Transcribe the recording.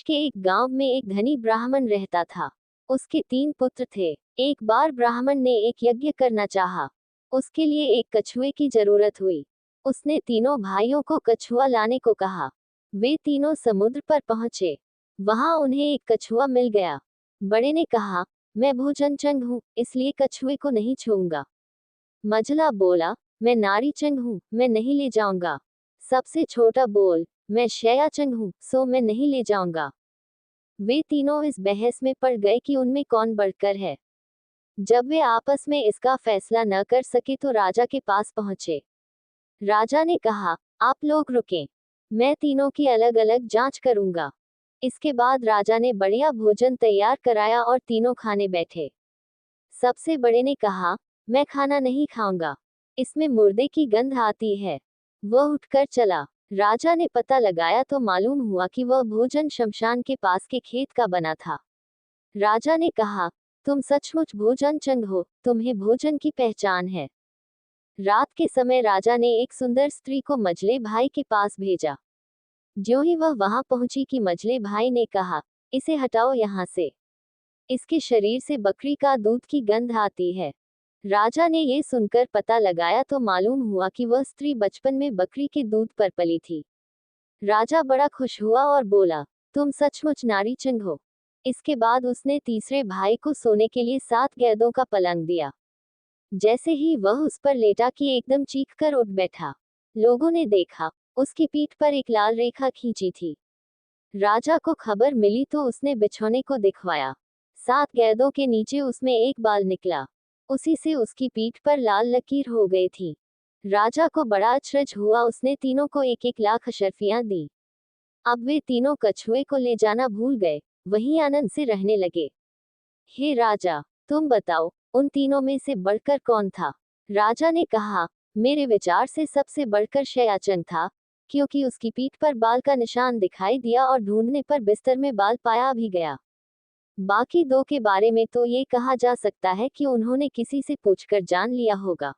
के एक गांव में एक धनी ब्राह्मण रहता था। उसके 3 पुत्र थे। एक बार ब्राह्मण ने एक यज्ञ करना चाहा। उसके लिए एक कछुए की जरूरत हुई। उसने तीनों भाइयों को कछुआ लाने को कहा। वे तीनों समुद्र पर पहुंचे। वहां उन्हें एक कछुआ मिल गया। बड़े ने कहा, मैं भोजनचंग हूँ, इसलिए कछुए को नहीं छूऊंगा। मझला बोला, मैं नारीचंग हूँ, मैं नहीं ले जाऊंगा। सबसे छोटा बोल, मैं शयाचंग हूँ, सो मैं नहीं ले जाऊंगा। वे तीनों इस बहस में पड़ गए कि उनमें कौन बढ़कर है। जब वे आपस में इसका फैसला न कर सके तो राजा के पास पहुंचे। राजा ने कहा, आप लोग रुकें, मैं तीनों की अलग अलग जांच करूंगा। इसके बाद राजा ने बढ़िया भोजन तैयार कराया और तीनों खाने बैठे। सबसे बड़े ने कहा, मैं खाना नहीं खाऊंगा, इसमें मुर्दे की गंध आती है। वह उठकर चला। राजा ने पता लगाया तो मालूम हुआ कि वह भोजन शमशान के पास के खेत का बना था। राजा ने कहा, तुम सचमुच भोजनचंग हो, तुम्हें भोजन की पहचान है। रात के समय राजा ने एक सुंदर स्त्री को मझले भाई के पास भेजा। ज्यों ही वह वहां पहुंची कि मझले भाई ने कहा, इसे हटाओ यहाँ से, इसके शरीर से बकरी का दूध की गंध आती है। राजा ने ये सुनकर पता लगाया तो मालूम हुआ कि वह स्त्री बचपन में बकरी के दूध पर पली थी। राजा बड़ा खुश हुआ और बोला, तुम सचमुच नारीचंग हो। इसके बाद उसने तीसरे भाई को सोने के लिए 7 गैदों का पलंग दिया। जैसे ही वह उस पर लेटा कि एकदम चीख कर उठ बैठा। लोगों ने देखा, उसकी पीठ पर एक लाल रेखा खींची थी। राजा को खबर मिली तो उसने बिछौने को दिखवाया। 7 गैदों के नीचे उसमें एक बाल निकला। उसी से उसकी पीठ पर लाल लकीर हो गई थी। राजा को बड़ा अचरज हुआ। उसने तीनों को 1-1 लाख अशर्फियां दी। अब वे तीनों कछुए को ले जाना भूल गए, वहीं आनंद से रहने लगे। हे राजा, तुम बताओ, उन तीनों में से बढ़कर कौन था? राजा ने कहा, मेरे विचार से सबसे बढ़कर शयाचंग था, क्योंकि उसकी पीठ पर बाल का निशान दिखाई दिया और ढूंढने पर बिस्तर में बाल पाया भी गया। बाकी 2 के बारे में तो ये कहा जा सकता है कि उन्होंने किसी से पूछकर जान लिया होगा।